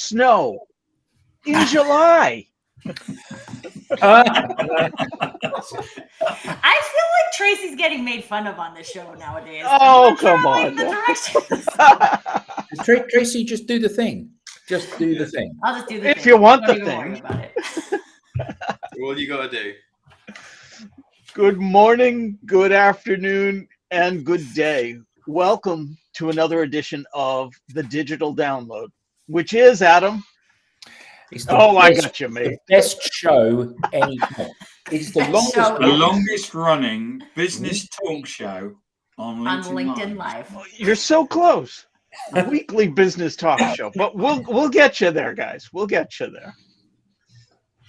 snow in July. I feel like Tracy's getting made fun of on this show nowadays. Oh, come on. Tracy, just do the thing. Just do the thing. I'll just do the thing. If you want Don't the even worry thing. about it. All you gotta do. Good morning, good afternoon, and good day. Welcome to another edition of the Digital Download, which is, Adam. I got you, mate. The best show anytime. It's the longest running business talk show on LinkedIn Live. You're so close. Weekly business talk show, but we'll get you there, guys. We'll get you there.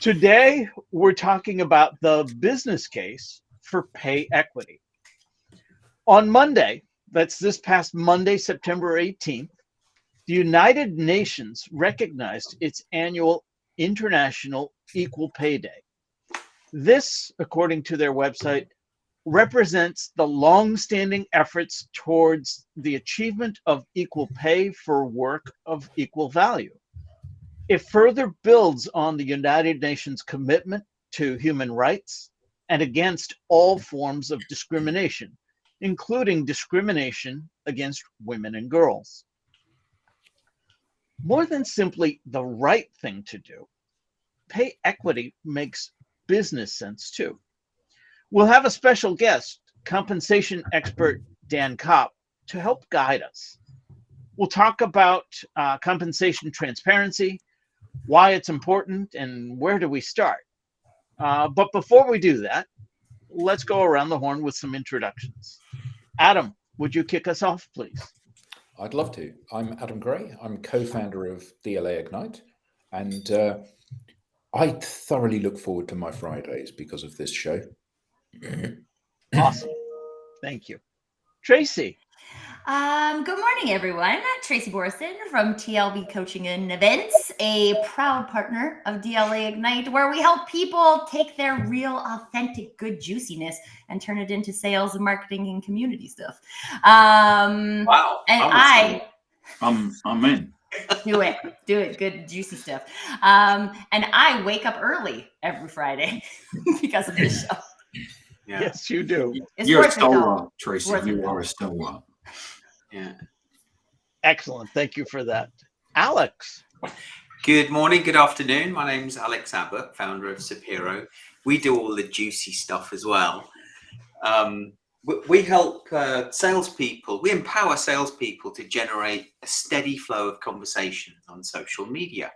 Today, we're talking about the business case for pay equity. On Monday, that's this past Monday, September 18th, the United Nations recognized its annual International Equal Pay Day. This, according to their website, represents the long-standing efforts towards the achievement of equal pay for work of equal value. It further builds on the United Nations commitment to human rights and against all forms of discrimination, including discrimination against women and girls. More than simply the right thing to do, pay equity makes business sense too. We'll have a special guest, compensation expert Dan Kopp, to help guide us. We'll talk about compensation transparency, why it's important, and where do we start. But before we do that, let's go around the horn with some introductions. Adam, would you kick us off, please? I'd love to. I'm Adam Gray. I'm co-founder of DLA Ignite, and I thoroughly look forward to my Fridays because of this show. Awesome. Thank you. Tracy. Good morning, everyone. Tracy Borison from TLB Coaching and Events, a proud partner of DLA Ignite, where we help people take their real, authentic, good juiciness and turn it into sales and marketing and community stuff. Wow. And I'm in. Do it. Good, juicy stuff. And I wake up early every Friday because of this show. Yeah. Yes, you do. You're a stalwart, Tracy. You are a stalwart. Yeah. Excellent. Thank you for that. Alex. Good morning, good afternoon. My name's Alex Abbott, founder of Sapiro. We do all the juicy stuff as well. We help salespeople, we empower salespeople to generate a steady flow of conversation on social media.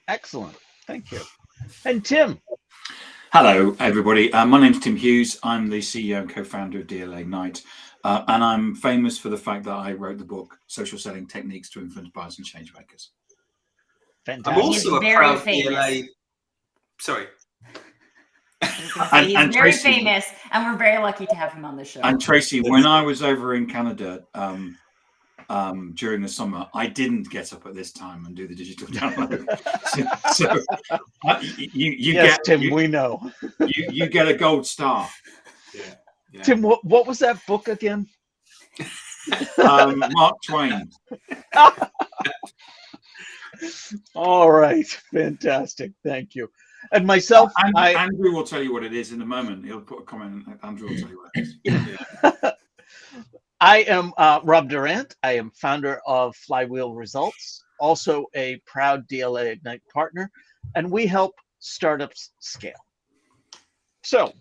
Excellent. Thank you. And Tim. Hello, everybody. My name's Tim Hughes. I'm the CEO and co-founder of DLA Ignite. And I'm famous for the fact that I wrote the book, Social Selling Techniques to Influence Buyers and Change Makers. Fantastic. I'm also a proud DLA. Sorry. He's very famous, and we're very lucky to have him on the show. And Tracy, when I was over in Canada during the summer, I didn't get up at this time and do the digital download. We know. You get a gold star. Yeah. Tim, what was that book again? Mark Twain. All right. Fantastic. Thank you. And myself, Andrew will tell you what it is in a moment. He'll put a comment. Andrew will tell you what it is. Yeah. I am Rob Durant. I am founder of Flywheel Results, also a proud DLA Ignite partner, and we help startups scale. So,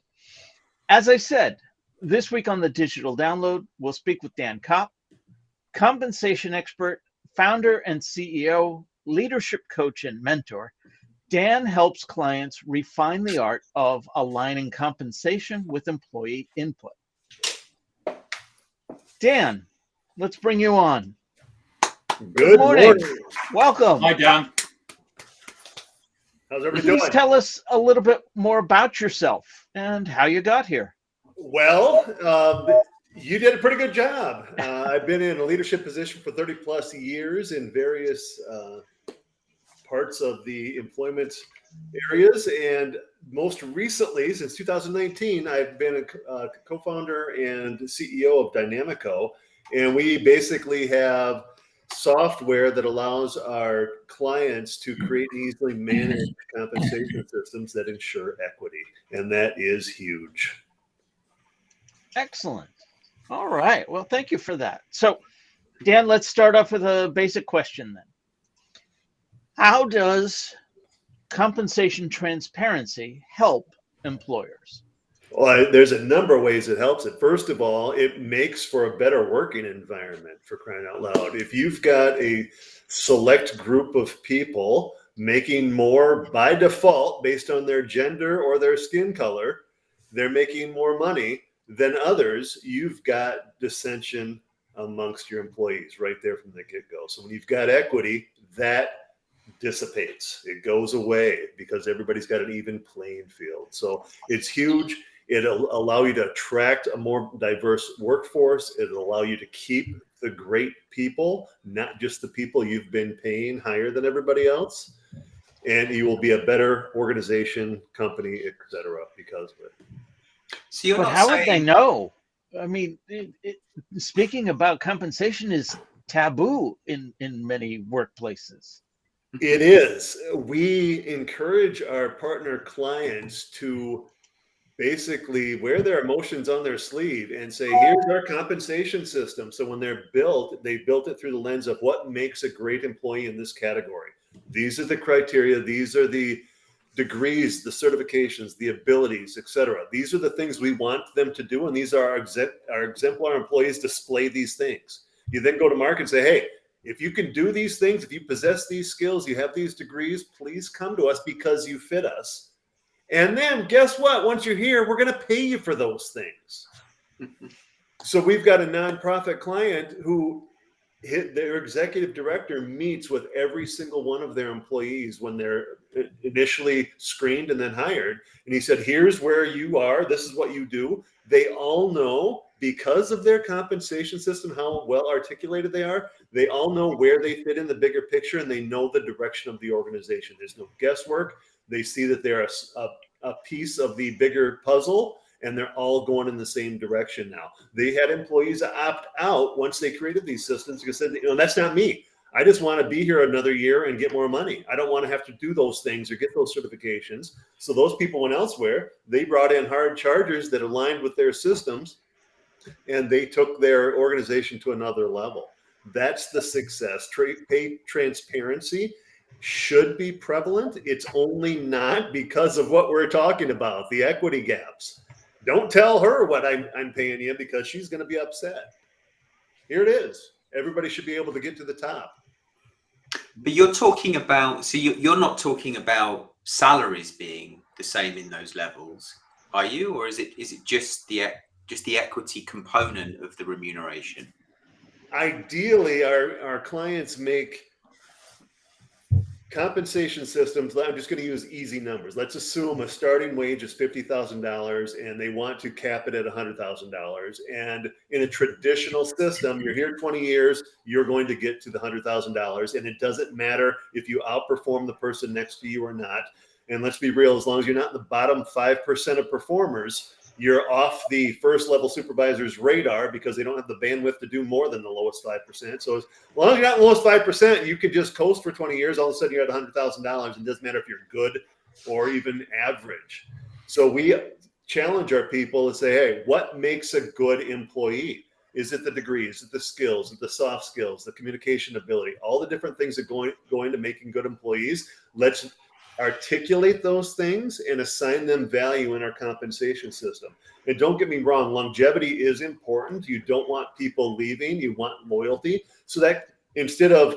as I said, this week on the Digital Download, we'll speak with Dan Kopp, compensation expert, founder and CEO, leadership coach, and mentor. Dan helps clients refine the art of aligning compensation with employee input. Dan, let's bring you on. Good morning. Welcome. Hi, Dan. How's everybody doing? Please tell us a little bit more about yourself and how you got here. Well, you did a pretty good job. I've been in a leadership position for 30 plus years in various parts of the employment areas. And most recently, since 2019, I've been a co-founder and CEO of Dynamico. And we basically have software that allows our clients to create easily managed compensation systems that ensure equity. And that is huge. Excellent. All right. Well, thank you for that. So, Dan, let's start off with a basic question then. How does compensation transparency help employers? Well, there's a number of ways it helps it. First of all, it makes for a better working environment, for crying out loud. If you've got a select group of people making more by default based on their gender or their skin color, they're making more money than others, you've got dissension amongst your employees right there from the get-go. So when you've got equity, that dissipates. It goes away because everybody's got an even playing field. So it's huge. It'll allow you to attract a more diverse workforce. It'll allow you to keep the great people, not just the people you've been paying higher than everybody else. And you will be a better organization, company, etc. because of it. So you're But not how would they saying know? I mean, speaking about compensation is taboo in many workplaces. It is. We encourage our partner clients to basically wear their emotions on their sleeve and say, here's our compensation system. So when they're built, they built it through the lens of what makes a great employee in this category. These are the criteria. These are the degrees, the certifications, the abilities, etc. These are the things we want them to do. And these are our exemplar employees display these things. You then go to market and say, hey, if you can do these things, if you possess these skills, you have these degrees, please come to us because you fit us. And then guess what? Once you're here, we're going to pay you for those things. So we've got a nonprofit client who their executive director meets with every single one of their employees when they're initially screened and then hired. And he said, here's where you are. This is what you do. They all know because of their compensation system, how well articulated they are. They all know where they fit in the bigger picture and they know the direction of the organization. There's no guesswork. They see that they're a piece of the bigger puzzle and they're all going in the same direction now. They had employees opt out once they created these systems because they said, that's not me. I just want to be here another year and get more money. I don't want to have to do those things or get those certifications. So those people went elsewhere. They brought in hard chargers that aligned with their systems and they took their organization to another level. That's the success. Pay transparency should be prevalent. It's only not because of what we're talking about, the equity gaps. Don't tell her what I'm paying you because she's going to be upset. Here it is. Everybody should be able to get to the top. But you're talking about, so you're not talking about salaries being the same in those levels, are you? Or is it just the equity component of the remuneration? Ideally, our clients make compensation systems. I'm just going to use easy numbers. Let's assume a starting wage is $50,000 and they want to cap it at $100,000. And in a traditional system, you're here 20 years, you're going to get to the $100,000. And it doesn't matter if you outperform the person next to you or not. And let's be real, as long as you're not in the bottom 5% of performers, you're off the first level supervisor's radar because they don't have the bandwidth to do more than the lowest 5%. So as long as you're not in the lowest 5%, you could just coast for 20 years. All of a sudden you're at $100,000 and it doesn't matter if you're good or even average. So we challenge our people and say, hey, what makes a good employee? Is it the degrees, is it the skills, is it the soft skills, the communication ability, all the different things that go into making good employees? Let's articulate those things and assign them value in our compensation system. And don't get me wrong, longevity is important. You don't want people leaving. You want loyalty. So that instead of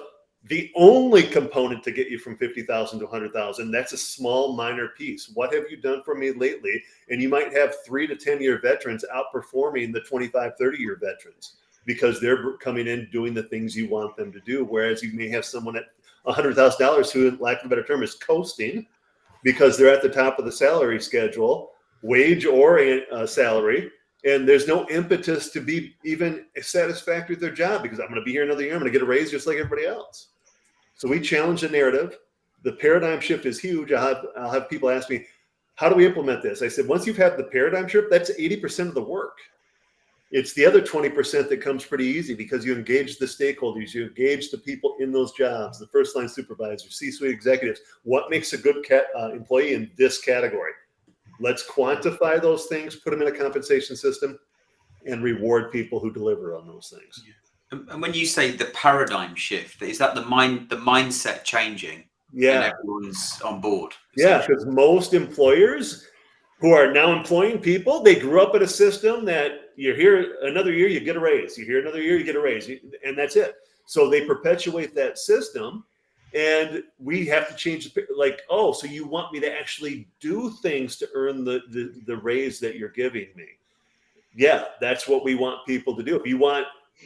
the only component to get you from 50,000 to 100,000, that's a small minor piece. What have you done for me lately? And you might have 3 to 10 year veterans outperforming the 25, 30 year veterans because they're coming in doing the things you want them to do. Whereas you may have someone at $100,000 who, in lack of a better term, is coasting because they're at the top of the salary schedule, wage or salary, and there's no impetus to be even satisfactory with their job because I'm going to be here another year. I'm going to get a raise just like everybody else. So we challenge the narrative. The paradigm shift is huge. I'll have people ask me, how do we implement this? I said, once you've had the paradigm shift, that's 80% of the work. It's the other 20% that comes pretty easy because you engage the stakeholders, you engage the people in those jobs, the first line supervisors, C-suite executives. What makes a good employee in this category? Let's quantify those things, put them in a compensation system, and reward people who deliver on those things. And when you say the paradigm shift, is that the mindset changing? Yeah. And everyone's on board. Yeah, because most employers who are now employing people, they grew up in a system that you're here another year, you get a raise. You're here another year, you get a raise, and that's it. So they perpetuate that system, and we have to change. Like, oh, so you want me to actually do things to earn the raise that you're giving me? Yeah, that's what we want people to do. If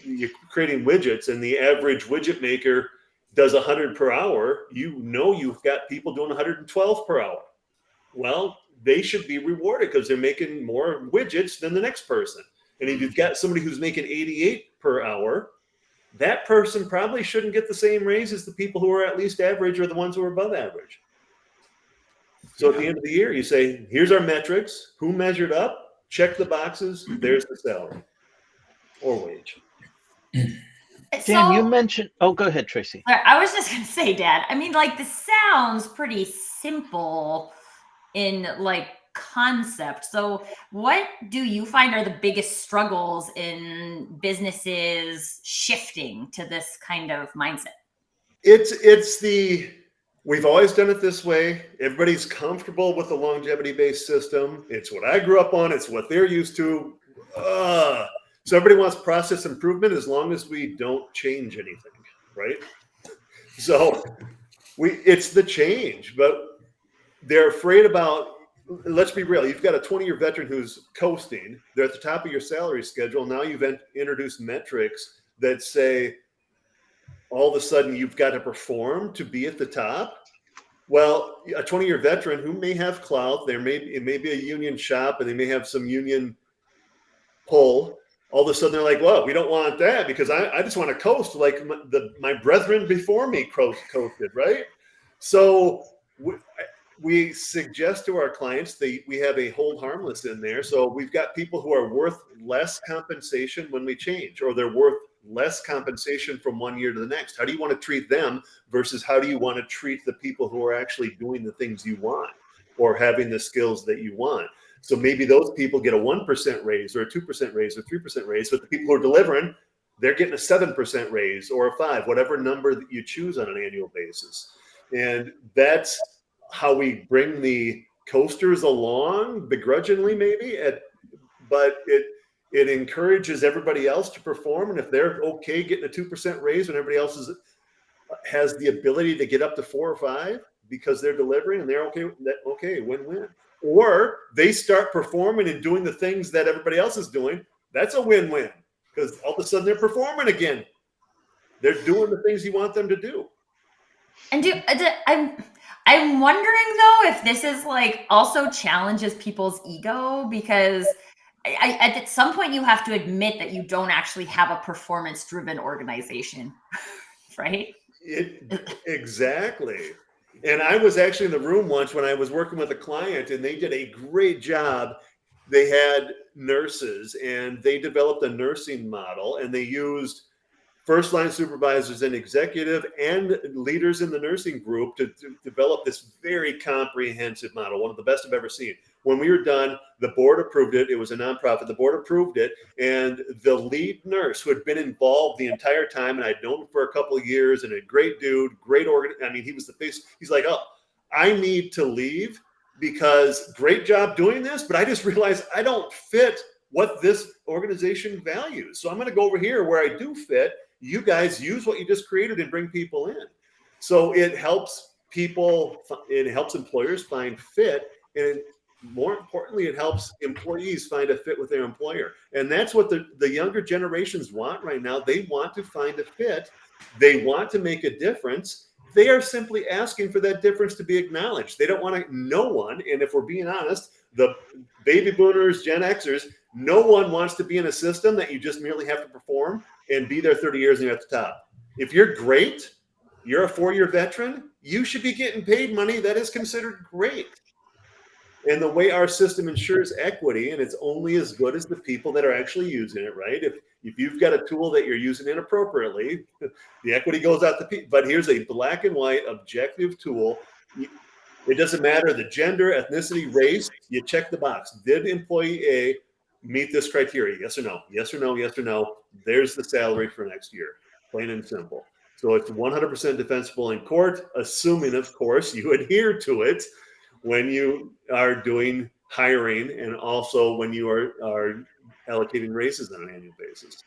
you're creating widgets, and the average widget maker does 100 per hour, you've got people doing 112 per hour. Well, they should be rewarded because they're making more widgets than the next person. And if you've got somebody who's making 88 per hour, that person probably shouldn't get the same raise as the people who are at least average or the ones who are above average. So at the end of the year, you say, here's our metrics, who measured up, check the boxes, there's the salary or wage. Dan, you mentioned, oh, go ahead, Tracy. I was just going to say, Dad, I mean, like, this sounds pretty simple in like concept. So what do you find are the biggest struggles in businesses shifting to this kind of mindset? We've always done it this way. Everybody's comfortable with the longevity-based system. It's what I grew up on. It's what they're used to. So everybody wants process improvement as long as we don't change anything, right? So it's the change, but they're afraid about, let's be real. You've got a 20-year veteran who's coasting. They're at the top of your salary schedule. Now you've introduced metrics that say all of a sudden you've got to perform to be at the top. Well, a 20-year veteran who may have clout, it may be a union shop and they may have some union pull. All of a sudden they're like, well, we don't want that because I just want to coast like my brethren before me coasted, right? So we suggest to our clients we have a hold harmless in there. So we've got people who are worth less compensation when we change, or they're worth less compensation from one year to the next. How do you want to treat them versus how do you want to treat the people who are actually doing the things you want or having the skills that you want? So maybe those people get a 1% raise or a 2% raise or 3% raise, but the people who are delivering, they're getting a 7% raise or a 5%, whatever number that you choose on an annual basis. And that's how we bring the coasters along, begrudgingly maybe, but it encourages everybody else to perform. And if they're okay getting a 2% raise when everybody else has the ability to get up to 4 or 5 because they're delivering and they're okay with that, okay, win-win. Or they start performing and doing the things that everybody else is doing, that's a win-win because all of a sudden they're performing again. They're doing the things you want them to do. And I'm wondering though if this is like also challenges people's ego, because at some point you have to admit that you don't actually have a performance-driven organization, right? Exactly. And I was actually in the room once when I was working with a client and they did a great job. They had nurses and they developed a nursing model and they used first line supervisors and executive and leaders in the nursing group to develop this very comprehensive model, one of the best I've ever seen. When we were done, the board approved it. It was a nonprofit. The board approved it. And the lead nurse who had been involved the entire time, and I'd known him for a couple of years and a great dude, great organ. I mean, he was the face. He's like, oh, I need to leave because great job doing this, but I just realized I don't fit what this organization values. So I'm going to go over here where I do fit. You guys use what you just created and bring people in. So it helps employers find fit, and more importantly, it helps employees find a fit with their employer. And that's what the younger generations want right now. They want to find a fit. They want to make a difference. They are simply asking for that difference to be acknowledged. They don't want no one, and if we're being honest, the baby boomers, Gen Xers, no one wants to be in a system that you just merely have to perform and be there 30 years and you're at the top. If you're great, you're a 4-year veteran, you should be getting paid money that is considered great. And the way our system ensures equity, and it's only as good as the people that are actually using it, right? If you've got a tool that you're using inappropriately, the equity goes out to people. But here's a black and white objective tool. It doesn't matter the gender, ethnicity, race. You check the box. Did employee A meet this criteria? Yes or no? Yes or no? Yes or no? There's the salary for next year. Plain and simple. So it's 100% defensible in court, assuming, of course, you adhere to it when you are doing hiring and also when you are allocating raises on an annual basis.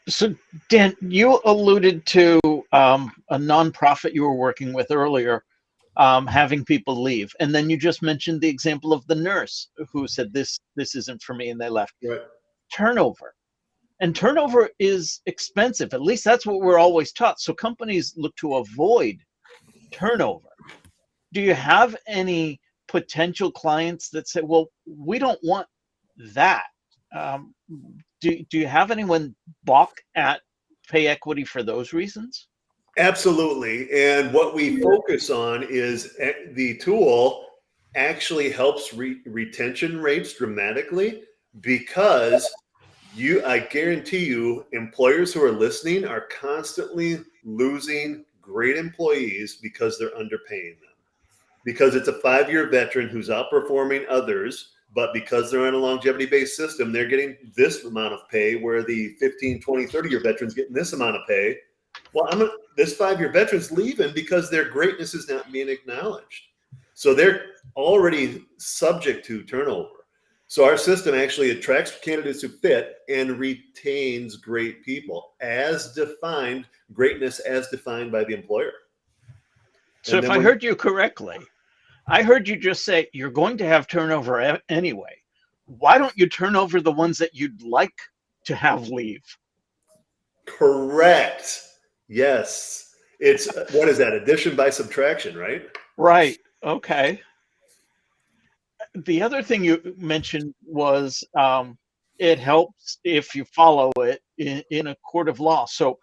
So, Dan, you alluded to a nonprofit you were working with earlier, having people leave, and then you just mentioned the example of the nurse who said, "This isn't for me," and they left. Right. Turnover, and turnover is expensive. At least that's what we're always taught. So companies look to avoid turnover. Do you have any potential clients that say, "Well, we don't want that"? Do you have anyone balk at pay equity for those reasons? Absolutely. And what we focus on is the tool actually helps retention rates dramatically, because I guarantee you, employers who are listening are constantly losing great employees because they're underpaying them. Because it's a 5-year veteran who's outperforming others, but because they're on a longevity-based system, they're getting this amount of pay, where the 15, 20, 30-year veteran's getting this amount of pay. Well, this 5-year veteran's leaving because their greatness is not being acknowledged. So they're already subject to turnover. So our system actually attracts candidates who fit and retains great people, as defined, greatness as defined by the employer. So if I heard you correctly, I heard you just say you're going to have turnover anyway. Why don't you turn over the ones that you'd like to have leave? Correct. Yes. It's, what is that? Addition by subtraction, right? Right. Okay. The other thing you mentioned was it helps if you follow it in a court of law. So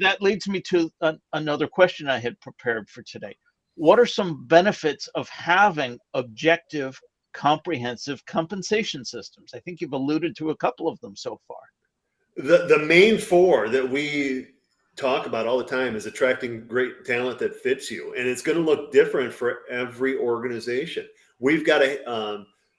that leads me to another question I had prepared for today. What are some benefits of having objective, comprehensive compensation systems? I think you've alluded to a couple of them so far. The main 4 that we talk about all the time is attracting great talent that fits you. And it's going to look different for every organization. We've got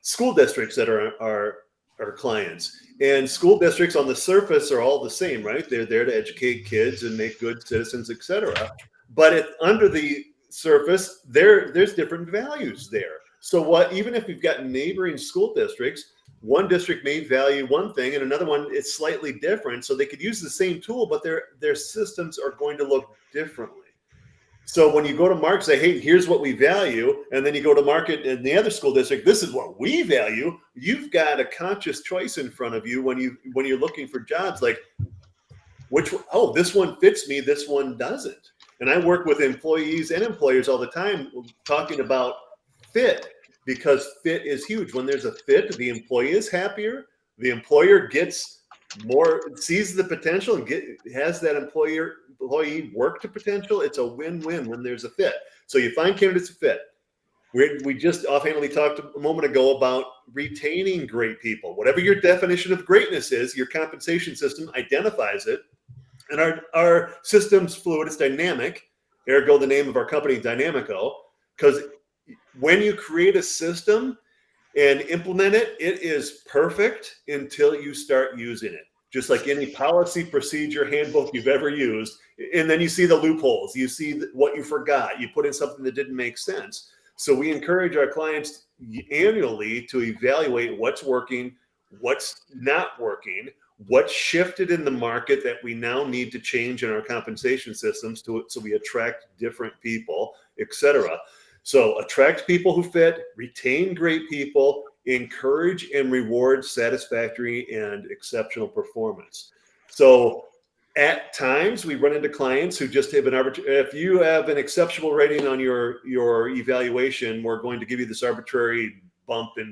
school districts that are our clients. And school districts on the surface are all the same, right? They're there to educate kids and make good citizens, etc. But under the surface, there's different values there. So even if you've got neighboring school districts, one district may value one thing and another one is slightly different. So they could use the same tool, but their systems are going to look differently. So when you go to market, say, hey, here's what we value, and then you go to market in the other school district, this is what we value. You've got a conscious choice in front of you when you're looking for jobs, like this one fits me, this one doesn't. And I work with employees and employers all the time talking about fit, because fit is huge. When there's a fit, the employee is happier, the employer gets more, sees the potential and has that employee work to potential. It's a win-win when there's a fit. So you find candidates who fit. We just offhandedly talked a moment ago about retaining great people. Whatever your definition of greatness is, your compensation system identifies it. And our system's fluid, it's dynamic, ergo the name of our company, Dynamico, because when you create a system and implement it, it is perfect until you start using it. Just like any policy, procedure, handbook you've ever used. And then you see the loopholes. You see what you forgot. You put in something that didn't make sense. So we encourage our clients annually to evaluate what's working, what's not working, what shifted in the market that we now need to change in our compensation systems so we attract different people, etc. So attract people who fit, retain great people, encourage and reward satisfactory and exceptional performance. So at times we run into clients who just have if you have an exceptional rating on your evaluation, we're going to give you this arbitrary bump in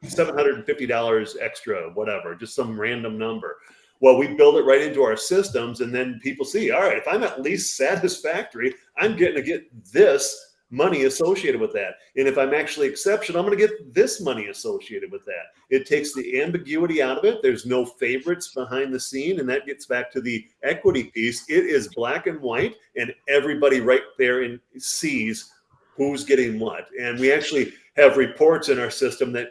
$750 extra, whatever, just some random number. Well, we build it right into our systems, and then people see, all right, if I'm at least satisfactory, I'm getting to get this money associated with that. And if I'm actually exceptional, I'm going to get this money associated with that. It takes the ambiguity out of it. There's no favorites behind the scene. And that gets back to the equity piece. It is black and white, and everybody right there sees who's getting what. And we actually have reports in our system that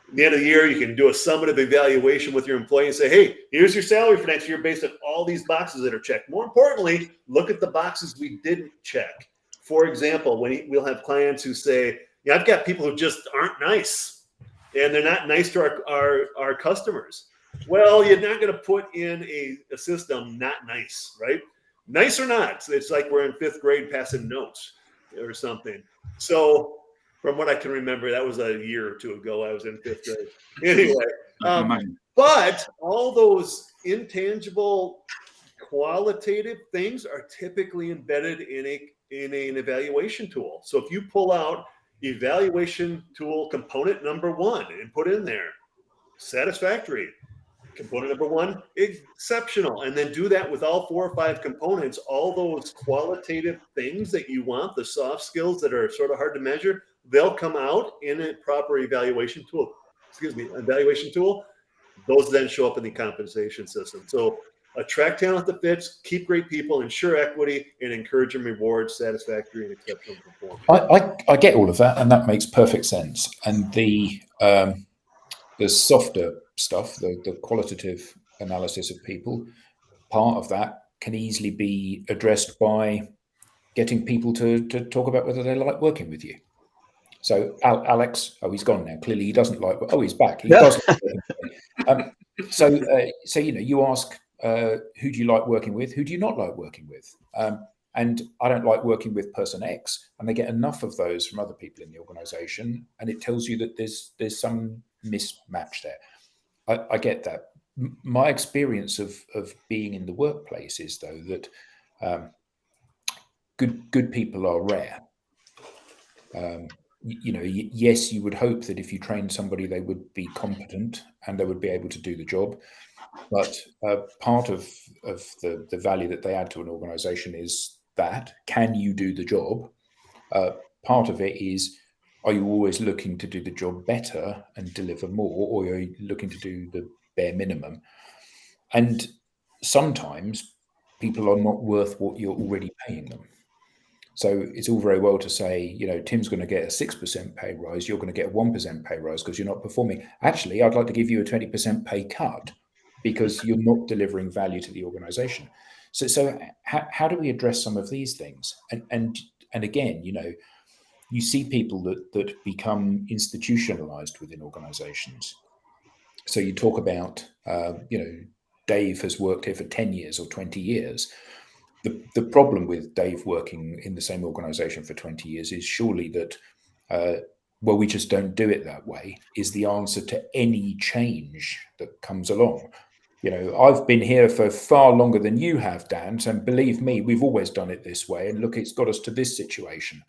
at the end of the year, you can do a summative evaluation with your employee and say, hey, here's your salary for next year based on all these boxes that are checked. More importantly, look at the boxes we didn't check. For example, we'll have clients who say, yeah, I've got people who just aren't nice, and they're not nice to our customers. Well, you're not going to put in a system not nice, right? Nice or not. It's like we're in 5th grade passing notes or something. So from what I can remember, that was a year or two ago. I was in 5th grade. Anyway, but all those intangible qualitative things are typically embedded in an evaluation tool. So if you pull out evaluation tool component number 1 and put in there satisfactory, component number 1 exceptional, and then do that with all 4 or 5 components, all those qualitative things that you want, the soft skills that are sort of hard to measure, they'll come out in a proper evaluation tool. Those then show up in the compensation system. So attract talent that fits, keep great people, ensure equity, and encourage and reward satisfactory and exceptional performance. I get all of that, and that makes perfect sense. And the softer stuff, the qualitative analysis of people, part of that can easily be addressed by getting people to talk about whether they like working with you. So Alex, he's gone now. Clearly, he doesn't like. Oh, he's back. He does. So you ask, who do you like working with? Who do you not like working with? And I don't like working with person X, and they get enough of those from other people in the organisation, and it tells you that there's some mismatch there. I get that. My experience of being in the workplace is, though, that good people are rare. Yes, you would hope that if you trained somebody, they would be competent and they would be able to do the job. But part of the value that they add to an organization is that, can you do the job? Part of it is, are you always looking to do the job better and deliver more, or are you looking to do the bare minimum? And sometimes people are not worth what you're already paying them. So it's all very well to say, Tim's going to get a 6% pay rise, you're going to get a 1% pay rise because you're not performing. Actually, I'd like to give you a 20% pay cut because you're not delivering value to the organization. So how do we address some of these things? And again, you see people that become institutionalized within organizations. So you talk about, Dave has worked here for 10 years or 20 years. The problem with Dave working in the same organization for 20 years is surely that, we just don't do it that way, is the answer to any change that comes along. I've been here for far longer than you have, Dan, and believe me, we've always done it this way. And look, it's got us to this situation.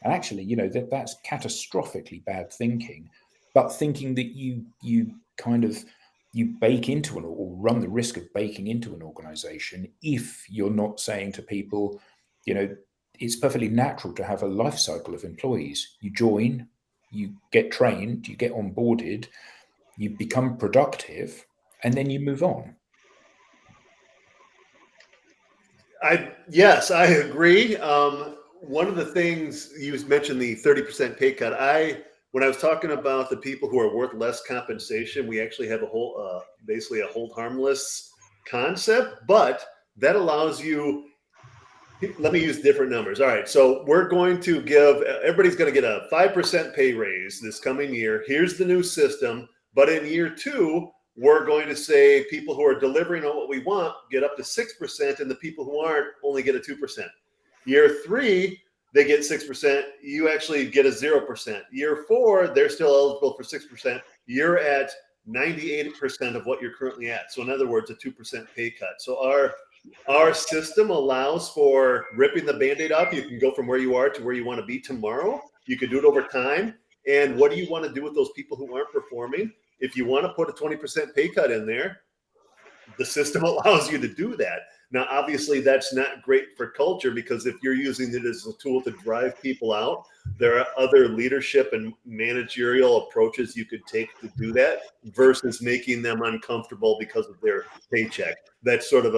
And actually, that's catastrophically bad thinking, but thinking that you bake into or run the risk of baking into an organization if you're not saying to people, it's perfectly natural to have a life cycle of employees. You join, you get trained, you get onboarded, you become productive, and then you move on. Yes, I agree. One of the things you mentioned, the 30% pay cut, when I was talking about the people who are worth less compensation, we actually have basically a hold harmless concept, but that allows you, let me use different numbers. All right. So we're going to everybody's going to get a 5% pay raise this coming year. Here's the new system. But in year 2, we're going to say people who are delivering on what we want get up to 6%, and the people who aren't only get a 2%. Year 3, they get 6%. You actually get a 0%. Year 4, they're still eligible for 6%. You're at 98% of what you're currently at. So in other words, a 2% pay cut. So our system allows for ripping the Band-Aid off. You can go from where you are to where you want to be tomorrow. You can do it over time. And what do you want to do with those people who aren't performing? If you want to put a 20% pay cut in there, the system allows you to do that. Now, obviously, that's not great for culture, because if you're using it as a tool to drive people out, there are other leadership and managerial approaches you could take to do that versus making them uncomfortable because of their paycheck. That's sort of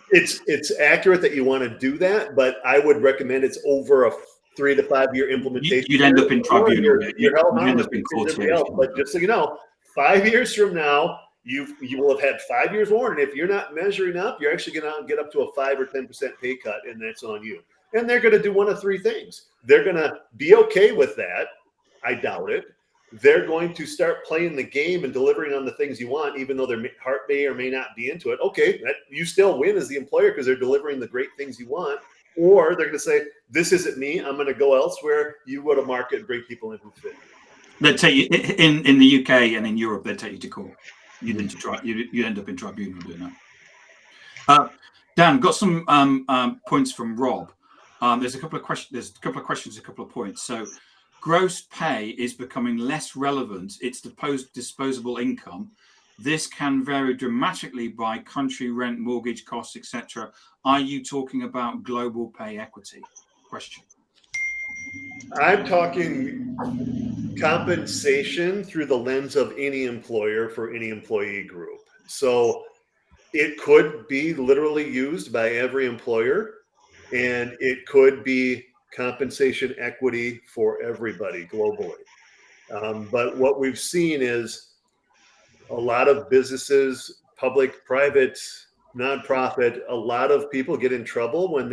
it's accurate that you want to do that, but I would recommend it's over a 3 to 5 year implementation. You'd end up in tribunal. You're held You'd end harmless up in to court everybody here. else. But just so you know, 5 years from now, you will have had 5 years warning. If you're not measuring up, you're actually going to get up to a 5 or 10% pay cut, and that's on you. And they're going to do one of three things. They're going to be okay with that. I doubt it. They're going to start playing the game and delivering on the things you want, even though their heart may or may not be into it. Okay, you still win as the employer because they're delivering the great things you want. Or they're going to say, this isn't me. I'm going to go elsewhere. You go to market and bring people in who fit. They'd take you in the UK and in Europe. They'd take you to court. You'd end up in tribunal doing that. Dan, got some points from Rob. There's a couple of questions. A couple of points. So, gross pay is becoming less relevant. It's disposable income. This can vary dramatically by country, rent, mortgage costs, etc. Are you talking about global pay equity? Question. I'm talking compensation through the lens of any employer for any employee group. So it could be literally used by every employer, and it could be compensation equity for everybody globally. But what we've seen is a lot of businesses, public, private, nonprofit, a lot of people get in trouble when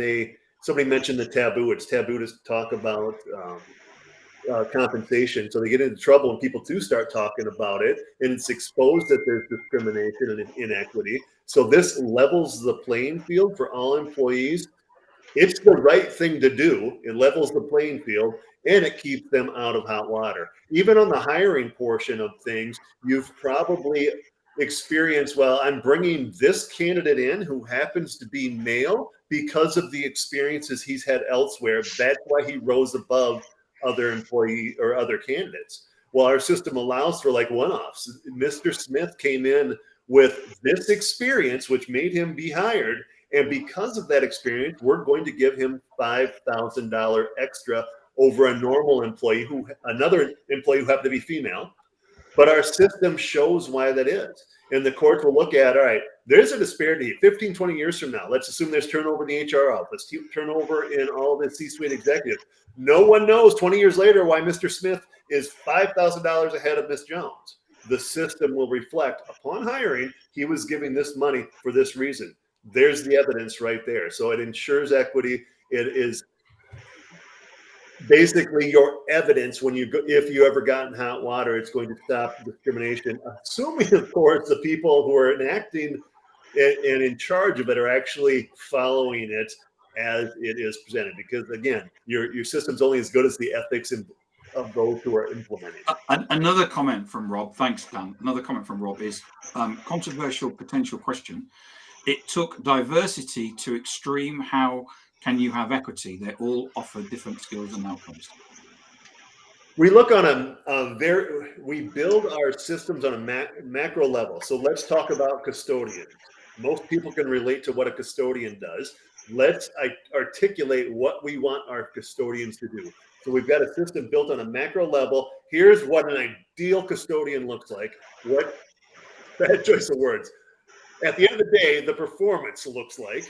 somebody mentioned the taboo. It's taboo to talk about compensation. So they get into trouble when people do start talking about it, and it's exposed that there's discrimination and inequity. So this levels the playing field for all employees. It's the right thing to do. It levels the playing field, and it keeps them out of hot water. Even on the hiring portion of things, you've probably experienced, well, I'm bringing this candidate in who happens to be male because of the experiences he's had elsewhere. That's why he rose above other employee or other candidates. Well, our system allows for like one-offs. Mr. Smith came in with this experience, which made him be hired. And because of that experience, we're going to give him $5,000 extra over a normal employee another employee who happened to be female. But our system shows why that is. And the courts will look at, all right, there's a disparity 15, 20 years from now. Let's assume there's turnover in the HR office, turnover in all the C-suite executives. No one knows 20 years later why Mr. Smith is $5,000 ahead of Ms. Jones. The system will reflect upon hiring, he was giving this money for this reason. There's the evidence right there. So it ensures equity. It is basically your evidence when if you ever got in hot water, it's going to stop discrimination, assuming, of course, the people who are enacting and in charge of it are actually following it as it is presented. Because again, your system's only as good as the ethics of those who are implementing it. Another comment from Rob. Thanks, Dan. Another comment from Rob is controversial potential question. It took diversity to extreme. How can you have equity? They all offer different skills and outcomes. We look on we build our systems on a macro level. So let's talk about custodians. Most people can relate to what a custodian does. Let's articulate what we want our custodians to do. So we've got a system built on a macro level. Here's what an ideal custodian looks like. What bad choice of words. At the end of the day, the performance looks like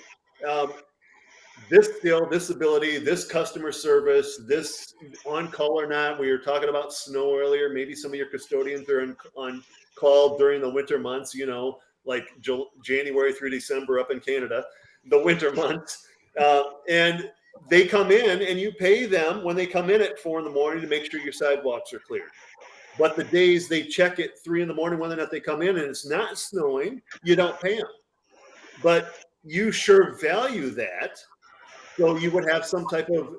this skill, this ability, this customer service, this on call or not. We were talking about snow earlier. Maybe some of your custodians are on call during the winter months, like January through December up in Canada, the winter months. And they come in and you pay them when they come in at 4 in the morning to make sure your sidewalks are cleared. But the days they check at 3 in the morning, whether or not they come in and it's not snowing, you don't pay them. But you sure value that. So you would have some type of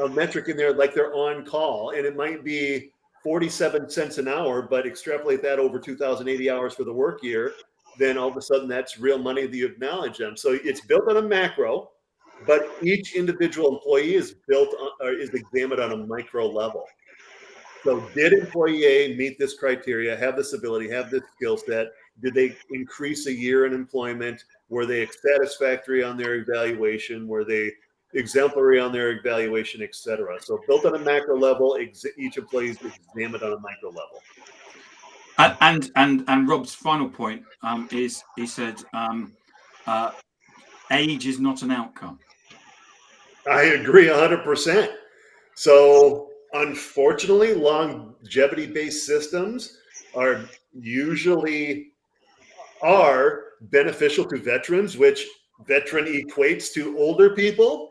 a metric in there, like they're on call, and it might be 47 cents an hour, but extrapolate that over 2,080 hours for the work year, then all of a sudden that's real money that you acknowledge them. So it's built on a macro, but each individual employee is examined on a micro level. So did employee A meet this criteria, have this ability, have this skill set? Did they increase a year in employment? Were they satisfactory on their evaluation? Were they exemplary on their evaluation, et cetera? So built on a macro level, each employee is examined on a micro level. And Rob's final point is he said age is not an outcome. I agree 100%. So unfortunately, longevity-based systems are usually beneficial to veterans, which veteran equates to older people.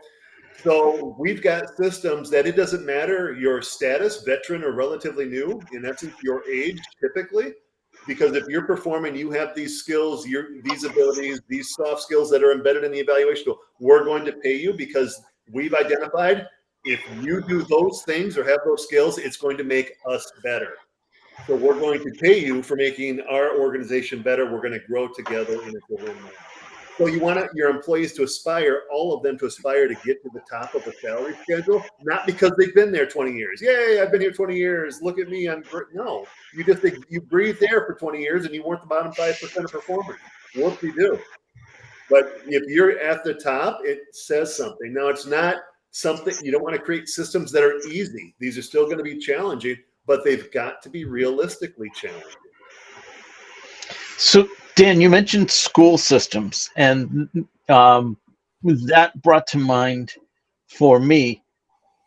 So we've got systems that it doesn't matter your status, veteran or relatively new, in essence, your age typically, because if you're performing, you have these skills, these abilities, these soft skills that are embedded in the evaluation tool, we're going to pay you because we've identified if you do those things or have those skills, it's going to make us better. So we're going to pay you for making our organization better. We're going to grow together and it's a win-win. So you want your employees to aspire, all of them to aspire to get to the top of the salary schedule, not because they've been there 20 years. Yay, I've been here 20 years. Look at me. No, you breathed there for 20 years and you weren't the bottom 5% of performers. Whoop-de-doo. But if you're at the top, it says something. Now, it's not something, you don't want to create systems that are easy. These are still going to be challenging, but they've got to be realistically challenging. So, Dan, you mentioned school systems, and that brought to mind for me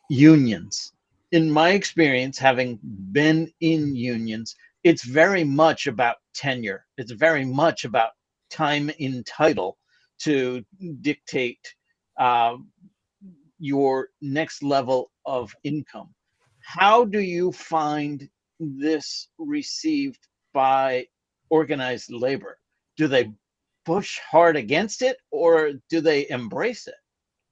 unions. In my experience, having been in unions, it's very much about tenure. It's very much about time in title to dictate your next level of income. How do you find this received by organized labor? Do they push hard against it or do they embrace it?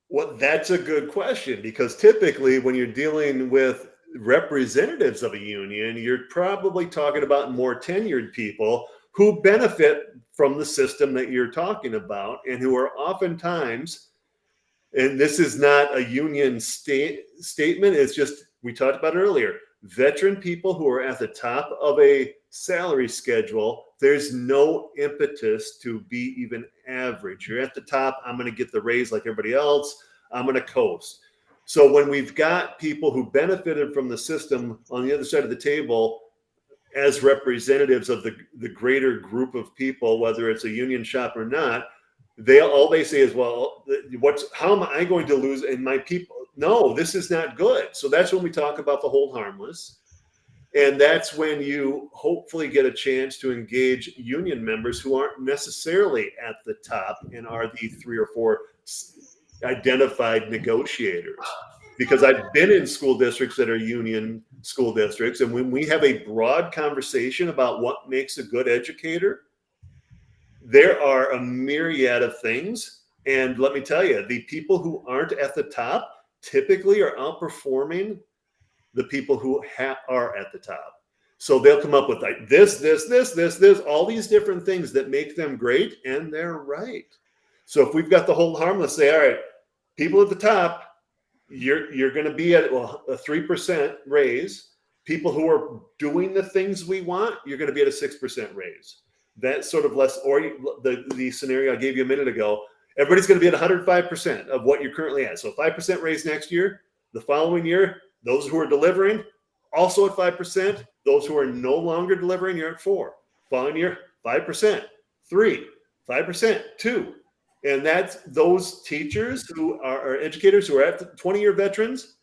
Well, that's a good question, because typically when you're dealing with representatives of a union, you're probably talking about more tenured people who benefit from the system that you're talking about and who are oftentimes, and this is not a union statement, it's just, we talked about it earlier, veteran people who are at the top of a salary schedule, there's no impetus to be even average. You're at the top, I'm going to get the raise like everybody else, I'm going to coast. So when we've got people who benefited from the system on the other side of the table as representatives of the greater group of people, whether it's a union shop or not, all they say is, well, how am I going to lose in my people? No, this is not good. So that's when we talk about the hold harmless. And that's when you hopefully get a chance to engage union members who aren't necessarily at the top and are the 3 or 4 identified negotiators. Because I've been in school districts that are union school districts, and when we have a broad conversation about what makes a good educator, there are a myriad of things. And let me tell you, the people who aren't at the top typically are outperforming the people who are at the top. So they'll come up with like this, all these different things that make them great, and they're right. So if we've got the hold harmless, say, all right, people at the top, you're going to be at a 3% raise. People who are doing the things we want, you're going to be at a 6% raise. That's sort of less, or the scenario I gave you a minute ago, everybody's going to be at 105% of what you're currently at. So 5% raise next year. The following year, those who are delivering also at 5%. Those who are no longer delivering, you're at 4. Following year, 5%, 3, 5%, 2. And that's those teachers who are educators who are at 20-year veterans.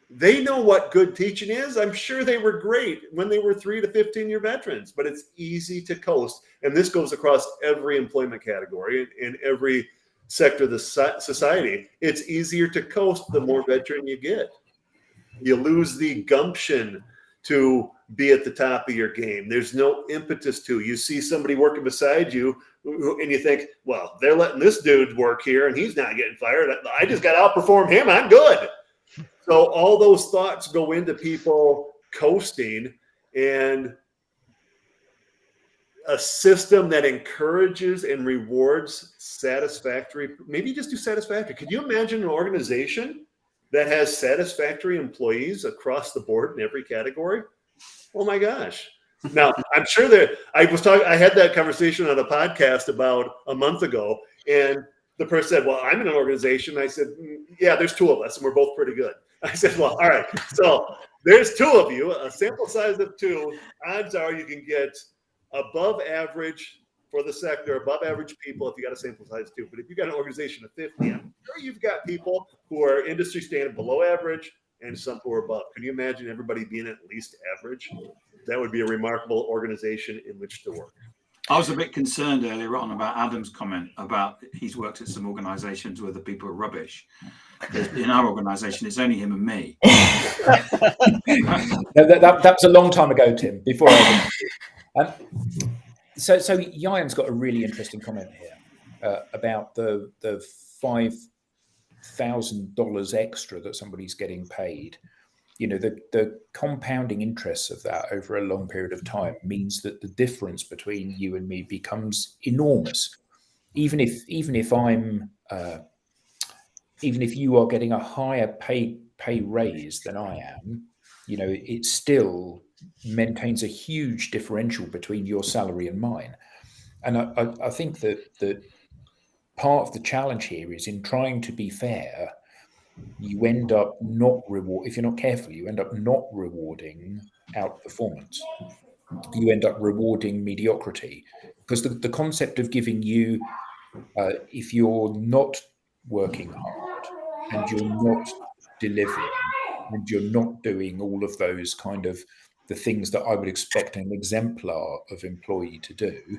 They know what good teaching is. I'm sure they were great when they were 3 to 15-year veterans, but it's easy to coast. And this goes across every employment category in every sector of the society. It's easier to coast the more veteran you get. You lose the gumption to be at the top of your game. There's no impetus to. You see somebody working beside you and you think, well, they're letting this dude work here and he's not getting fired. I just got to outperform him. I'm good. So all those thoughts go into people coasting, and a system that encourages and rewards satisfactory, maybe just do satisfactory. Could you imagine an organization that has satisfactory employees across the board in every category? Oh my gosh. Now, I'm sure I had that conversation on a podcast about a month ago, and the person said, well, I'm in an organization. I said, yeah, there's two of us, and we're both pretty good. I said, well, all right. So there's two of you, a sample size of two. Odds are you can get above average for the sector, above average people if you got a sample size of two. But if you got an organization of 50, I'm sure you've got people who are industry standard below average and some who are above. Can you imagine everybody being at least average? That would be a remarkable organization in which to work. I was a bit concerned earlier on about Adam's comment about he's worked at some organisations where the people are rubbish. Because in our organisation, it's only him and me. That was a long time ago, Tim. Before I so Yayan's got a really interesting comment here about the $5,000 extra that somebody's getting paid. You know, the compounding interest of that over a long period of time means that the difference between you and me becomes enormous. Even if you are getting a higher pay raise than I am, you know, it still maintains a huge differential between your salary and mine. And I think that part of the challenge here is in trying to be fair, you end up if you're not careful, you end up not rewarding outperformance. You end up rewarding mediocrity, because the concept of giving you, if you're not working hard and you're not delivering and you're not doing all of those kind of the things that I would expect an exemplar of employee to do,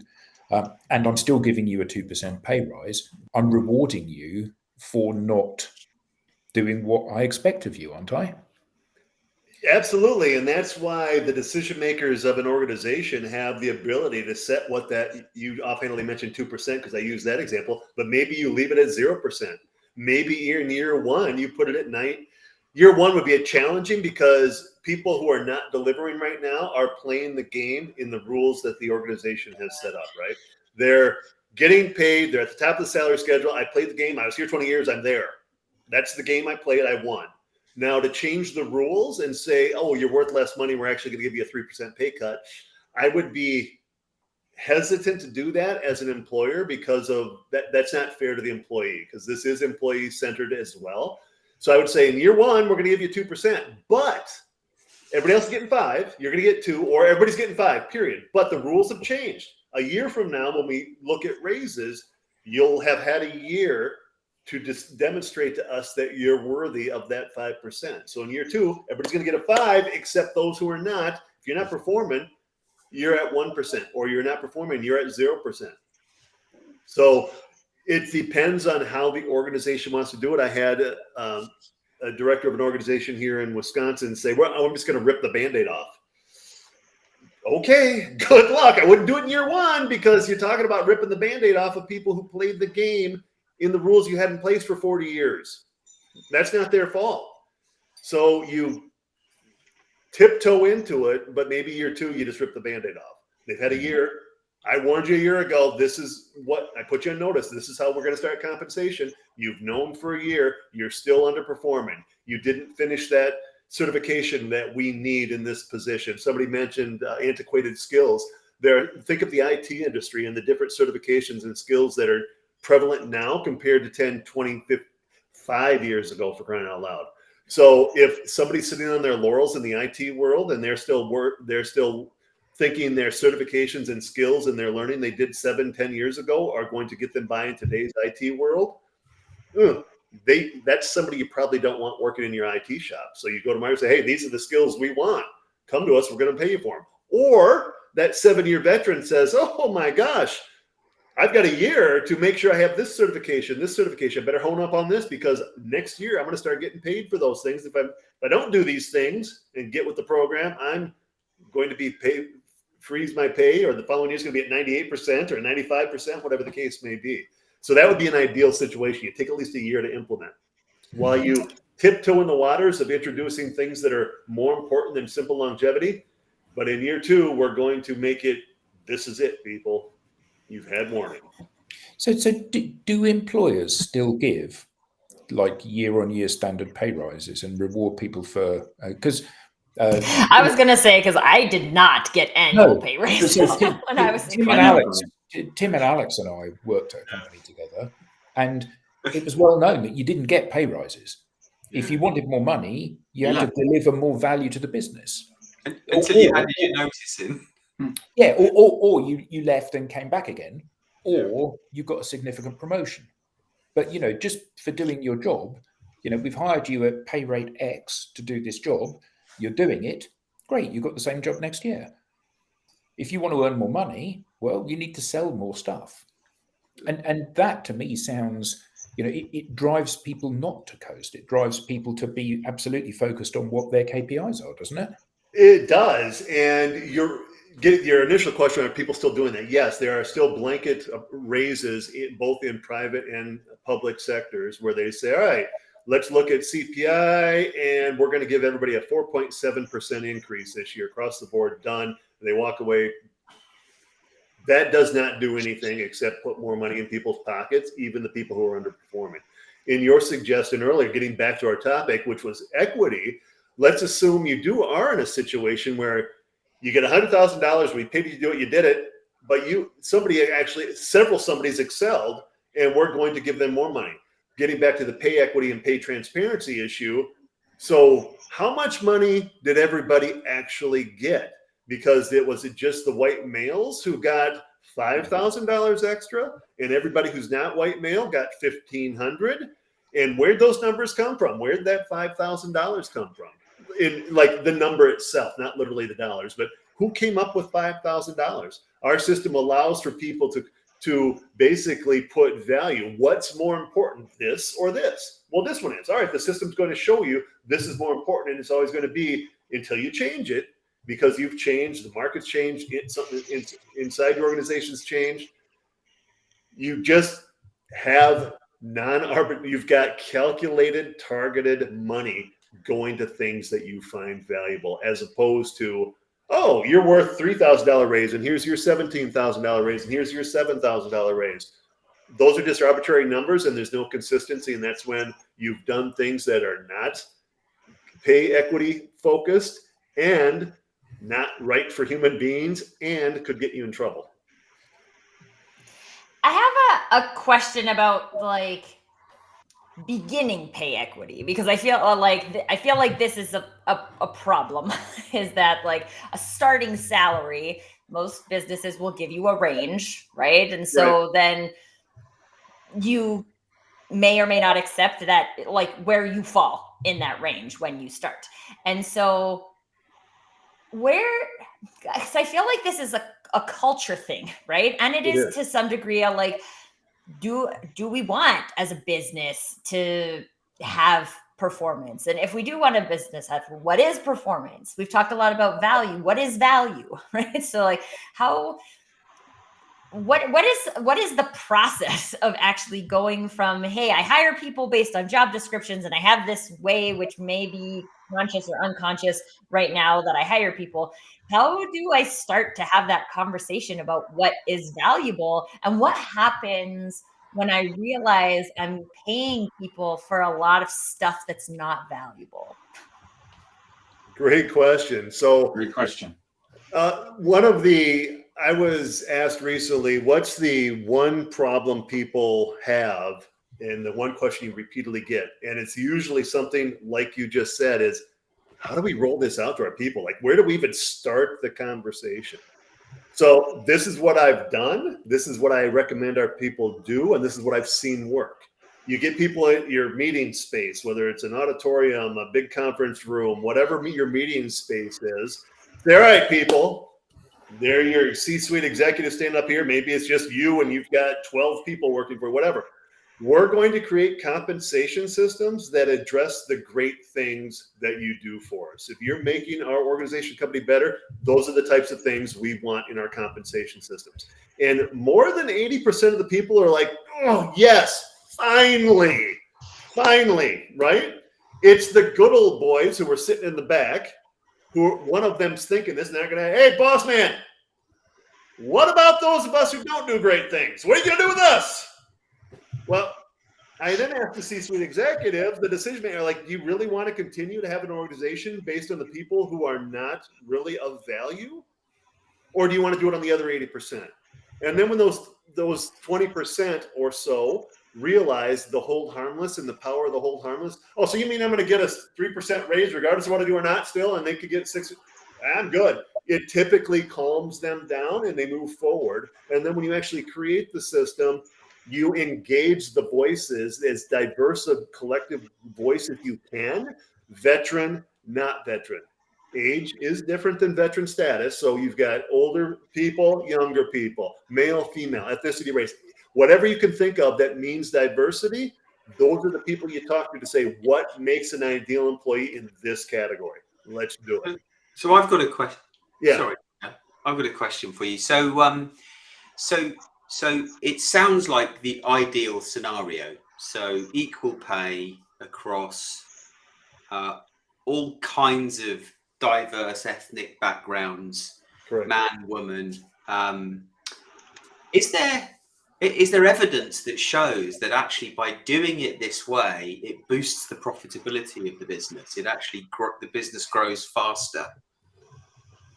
and I'm still giving you a 2% pay rise, I'm rewarding you for not doing what I expect of you, aren't I? Absolutely. And that's why the decision makers of an organization have the ability to set what that, you offhandedly mentioned 2% because I use that example, but maybe you leave it at 0%. Maybe in year one, you put it at 9. Year one would be challenging because people who are not delivering right now are playing the game in the rules that the organization has set up, right? They're getting paid. They're at the top of the salary schedule. I played the game. I was here 20 years. I'm there. That's the game I played. I won. Now to change the rules and say, oh, you're worth less money, we're actually going to give you a 3% pay cut, I would be hesitant to do that as an employer because of that's not fair to the employee, because this is employee centered as well. So I would say in year one, we're going to give you 2%, but everybody else is getting 5, you're going to get 2, or everybody's getting 5, period. But the rules have changed. A year from now, when we look at raises, you'll have had a year to just demonstrate to us that you're worthy of that 5%. So in year 2, everybody's going to get a 5, except those who are not. If you're not performing, you're at 1%, or you're not performing, you're at 0%. So it depends on how the organization wants to do it. I had a director of an organization here in Wisconsin say, well, I'm just going to rip the Band-Aid off. Okay, good luck. I wouldn't do it in year one because you're talking about ripping the Band-Aid off of people who played the game in the rules you had in place for 40 years. That's not their fault. So you tiptoe into it, but maybe year 2, you just rip the Band-Aid off. They've had a year. I warned you a year ago, this is what I put you on notice. This is how we're going to start compensation. You've known for a year, you're still underperforming. You didn't finish that certification that we need in this position. Somebody mentioned antiquated skills. Think of the IT industry and the different certifications and skills that are prevalent now compared to 10, 20, 5 years ago, for crying out loud. So if somebody's sitting on their laurels in the IT world and they're still thinking their certifications and skills and their learning they did 7, 10 years ago are going to get them by in today's IT world, that's somebody you probably don't want working in your IT shop. So you go to Microsoft and say, hey, these are the skills we want. Come to us, we're going to pay you for them. Or that 7-year veteran says, oh my gosh, I've got a year to make sure I have this certification. I better hone up on this because next year I'm going to start getting paid for those things. If I don't do these things and get with the program, I'm going to be paid, freeze my pay, or the following year is going to be at 98% or 95%, whatever the case may be. So that would be an ideal situation. You take at least a year to implement. While you tiptoe in the waters of introducing things that are more important than simple longevity, but in year 2, we're going to make it, this is it, people. You've had warning. So do employers still give like year-on-year standard pay rises and reward people for? Because I was going to say, because I did not get annual pay raises when I was in college. Tim and Alex and I worked at a company together, and it was well known that you didn't get pay rises. If you wanted more money, you had to deliver more value to the business. Until you handed your notice in. Yeah, or you left and came back again, or you got a significant promotion. But, just for doing your job, we've hired you at pay rate X to do this job. You're doing it. Great. You've got the same job next year. If you want to earn more money, well, you need to sell more stuff. And that to me sounds, it drives people not to coast. It drives people to be absolutely focused on what their KPIs are, doesn't it? It does. And your initial question, are people still doing that? Yes, there are still blanket raises both in private and public sectors where they say, all right, let's look at CPI and we're going to give everybody a 4.7% increase this year across the board, done. And they walk away. That does not do anything except put more money in people's pockets, even the people who are underperforming. In your suggestion earlier, getting back to our topic, which was equity, let's assume you are in a situation where you get $100,000, we paid you to do it, you did it, but several somebody's excelled, and we're going to give them more money. Getting back to the pay equity and pay transparency issue, so how much money did everybody actually get? Because was it just the white males who got $5,000 extra, and everybody who's not white male got $1,500? And where'd those numbers come from? Where'd that $5,000 come from? In like the number itself, not literally the dollars, but who came up with $5,000? Our system allows for people to basically put value. What's more important, this or this? Well, this one is. All right, the system's going to show you this is more important, and it's always going to be until you change it, because you've changed, the market's changed, something inside your organization's changed. You just have you've got calculated, targeted money going to things that you find valuable, as opposed to, oh, you're worth $3,000 raise, and here's your $17,000 raise, and here's your $7,000 raise. Those are just arbitrary numbers, and there's no consistency, and that's when you've done things that are not pay equity focused and not right for human beings and could get you in trouble. I have a question about beginning pay equity, because I feel like this is a problem is that a starting salary, most businesses will give you a range, right? And so then you may or may not accept that, where you fall in that range when you start. And so because I feel like this is a culture thing, right? And it is to some degree do we want as a business to have performance? And if we do want a business, what is performance? We've talked a lot about value. What is value, right? So what is the process of actually going from, hey, I hire people based on job descriptions, and I have this way, which may be conscious or unconscious right now, that I hire people. How do I start to have that conversation about what is valuable, and what happens when I realize I'm paying people for a lot of stuff that's not valuable? Great question. So Great question. I was asked recently, what's the one problem people have? And the one question you repeatedly get, and it's usually something like you just said, is how do we roll this out to our people? Where do we even start the conversation? So this is what I've done. This is what I recommend our people do. And this is what I've seen work. You get people at your meeting space, whether it's an auditorium, a big conference room, whatever your meeting space is. All right, people. They're your C-suite executives standing up here. Maybe it's just you and you've got 12 people working for whatever. We're going to create compensation systems that address the great things that you do for us. If you're making our organization company better, those are the types of things we want in our compensation systems. And more than 80% of the people are like, oh, yes, finally, right? It's the good old boys who are sitting in the back, who one of them's thinking this, and they're going to, hey, boss man, what about those of us who don't do great things? What are you going to do with us? Well, I then asked the C-suite executives, the decision maker, like, do you really want to continue to have an organization based on the people who are not really of value? Or do you want to do it on the other 80%? And then when those 20% or so realize the hold harmless and the power of the hold harmless, oh, so you mean I'm going to get a 3% raise regardless of what I do or not still, and they could get 6? I'm good. It typically calms them down and they move forward. And then when you actually create the system, you engage the voices, as diverse a collective voice as you can, veteran, not veteran. Age is different than veteran status. So you've got older people, younger people, male, female, ethnicity, race, whatever you can think of that means diversity. Those are the people you talk to say, what makes an ideal employee in this category? Let's do it. So I've got a question. Yeah. Sorry, I've got a question for you. So, so it sounds like the ideal scenario. So equal pay across all kinds of diverse ethnic backgrounds, Correct. man, woman. Is there evidence that shows that actually by doing it this way, it boosts the profitability of the business? It actually the business grows faster.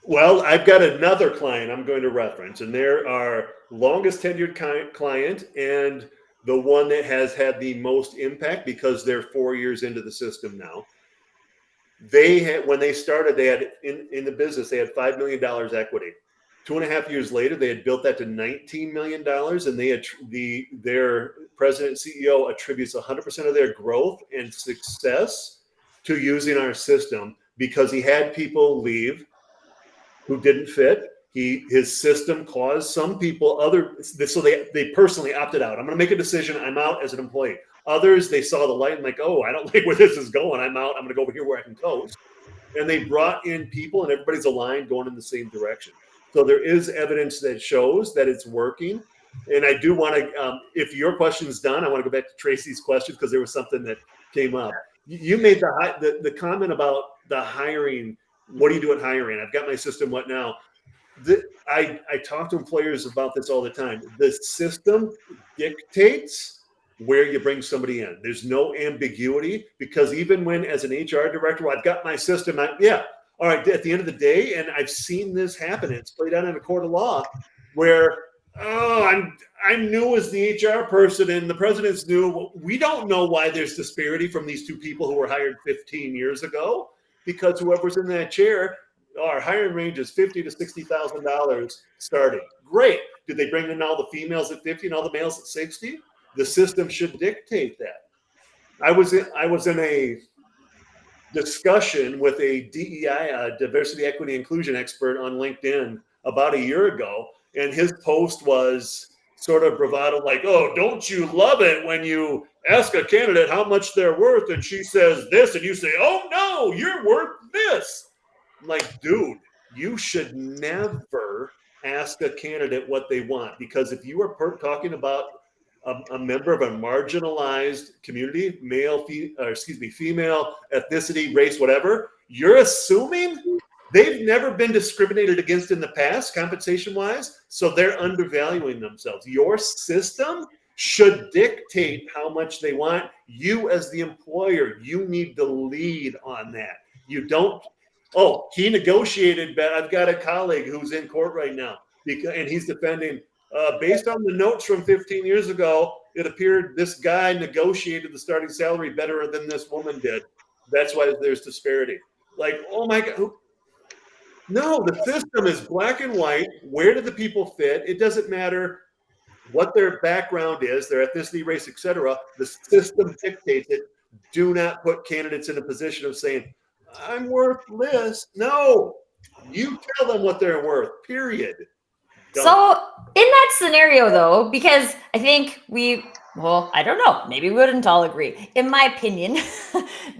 Well, I've got another client I'm going to reference, and they're our longest tenured client and the one that has had the most impact because they're 4 years into the system now. They had, when they started, they had in the business, they had $5 million equity. 2.5 years later, they had built that to $19 million, and they had their president CEO attributes 100% of their growth and success to using our system because he had people leave who didn't fit. His system caused some people so they personally opted out. I'm going to make a decision. I'm out as an employee. Others, they saw the light and like, oh, I don't like where this is going. I'm out. I'm going to go over here where I can coast. And they brought in people, and everybody's aligned, going in the same direction. So there is evidence that shows that it's working. And I do want to, if your question is done, I want to go back to Tracy's questions because there was something that came up. You made the comment about the hiring. What do you do at hiring? I've got my system. What now? I talk to employers about this all the time. The system dictates where you bring somebody in. There's no ambiguity because even when, as an HR director, well, I've got my system. All right. At the end of the day, and I've seen this happen. It's played out in a court of law where, I'm new as the HR person and the president's new. We don't know why there's disparity from these two people who were hired 15 years ago because whoever's in that chair, our hiring range is $50,000 to $60,000 starting. Great. Did they bring in all the females at 50 and all the males at 60? The system should dictate that. I was in a discussion with a DEI, diversity, equity, inclusion expert on LinkedIn about a year ago, and his post was sort of bravado, like, "Oh, don't you love it when you ask a candidate how much they're worth, and she says this, and you say, oh no, you're worth this." I'm like, dude, you should never ask a candidate what they want, because if you are talking about a member of a marginalized community, female, ethnicity, race, whatever, you're assuming they've never been discriminated against in the past, compensation-wise, so they're undervaluing themselves. Your system should dictate how much they want. You, as the employer, you need to lead on that. You don't, oh, he negotiated, but I've got a colleague who's in court right now, and he's defending, based on the notes from 15 years ago, it appeared this guy negotiated the starting salary better than this woman did. That's why there's disparity. Like, oh my God. No, the system is black and white. Where do the people fit? It doesn't matter what their background is, their ethnicity, race, etc. The system dictates it. Do not put candidates in a position of saying, I'm worth this. No, you tell them what they're worth, period. Done. So in that scenario, though, because I think I don't know, maybe we wouldn't all agree. In my opinion,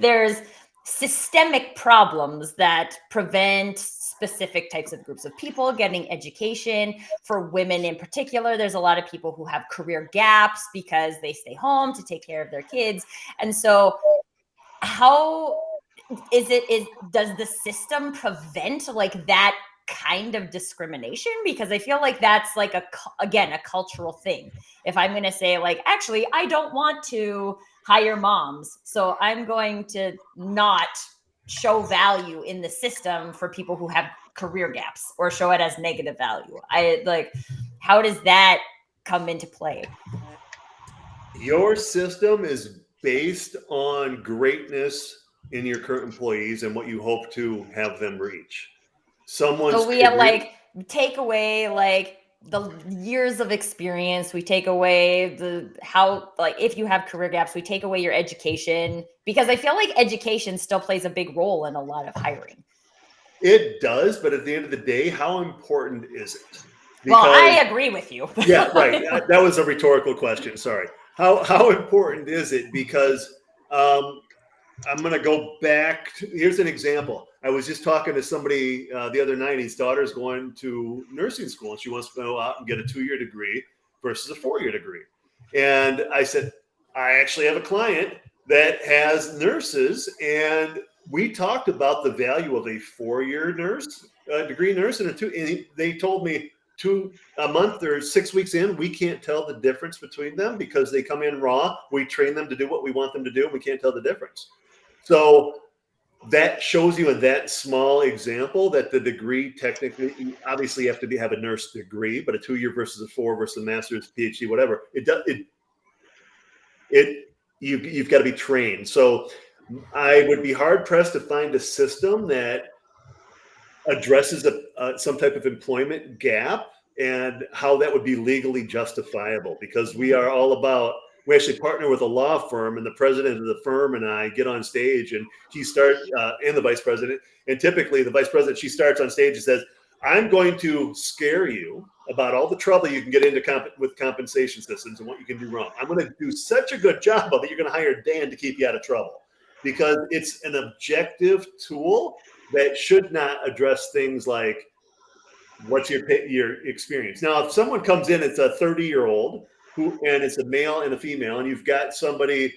there's systemic problems that prevent specific types of groups of people getting education. For women in particular, there's a lot of people who have career gaps because they stay home to take care of their kids. And so how does the system prevent like that kind of discrimination? Because I feel like that's like again, a cultural thing. If I'm going to say like, actually, I don't want to hire moms, so I'm going to not show value in the system for people who have career gaps or show it as negative value. How does that come into play? Your system is based on greatness in your current employees and what you hope to have them reach. So we have like take away like the years of experience. We take away if you have career gaps, we take away your education, because I feel like education still plays a big role in a lot of hiring. It does, but at the end of the day, how important is it? Well, I agree with you. Yeah, right. That was a rhetorical question. Sorry. How important is it? Because I'm going to go back. Here's an example. I was just talking to somebody the other night. His daughter's going to nursing school, and she wants to go out and get a 2-year degree versus a 4-year degree. And I said, I actually have a client that has nurses, and we talked about the value of a 4-year degree nurse, and they told me a month or 6 weeks in, we can't tell the difference between them because they come in raw. We train them to do what we want them to do, and we can't tell the difference. So that shows you in that small example that the degree, technically, you obviously have to have a nurse degree, but a 2-year versus a 4 versus a master's, PhD, whatever, you've got to be trained. So I would be hard pressed to find a system that addresses some type of employment gap and how that would be legally justifiable, because we actually partner with a law firm, and the president of the firm and I get on stage, and and the vice president, and typically the vice president, she starts on stage and says, I'm going to scare you about all the trouble you can get into with compensation systems and what you can do wrong. I'm going to do such a good job of it, you're going to hire Dan to keep you out of trouble, because it's an objective tool that should not address things like what's your experience. Now, if someone comes in, it's a 30-year-old and it's a male and a female, and you've got somebody,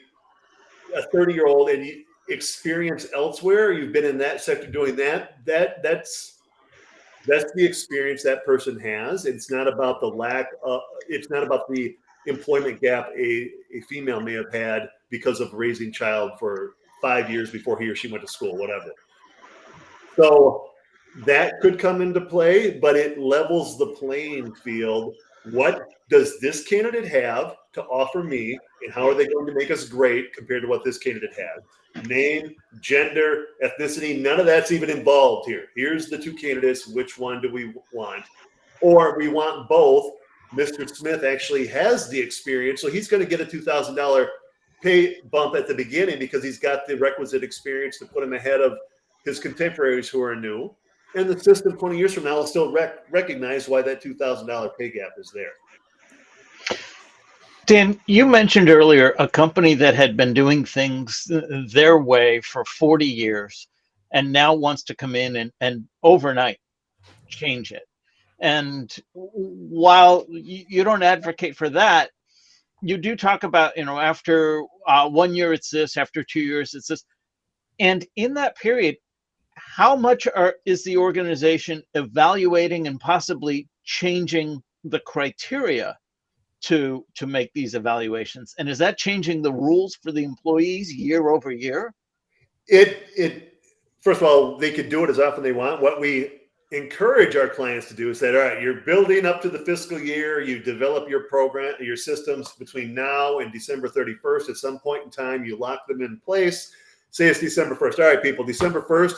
a 30-year-old, and you experience elsewhere, you've been in that sector doing that's the experience that person has. It's not about it's not about the employment gap a female may have had because of raising child for 5 years before he or she went to school, whatever. So that could come into play, but it levels the playing field. What does this candidate have to offer me, and how are they going to make us great compared to what this candidate has? Name, gender, ethnicity, none of that's even involved here. Here's the 2 candidates. Which one do we want? Or we want both. Mr. Smith actually has the experience, so he's going to get a $2,000 pay bump at the beginning because he's got the requisite experience to put him ahead of his contemporaries who are new. And the system 20 years from now will still recognize why that $2,000 pay gap is there. Dan, you mentioned earlier a company that had been doing things their way for 40 years and now wants to come in and overnight change it. And while you don't advocate for that, you do talk about, after 1 year it's this, after 2 years it's this. And in that period, how much is the organization evaluating and possibly changing the criteria to make these evaluations? And is that changing the rules for the employees year over year? It first of all, they could do it as often they want. What we encourage our clients to do is say, all right, you're building up to the fiscal year, you develop your program, your systems between now and December 31st. At some point in time, you lock them in place. Say it's December 1st. All right, people, December 1st,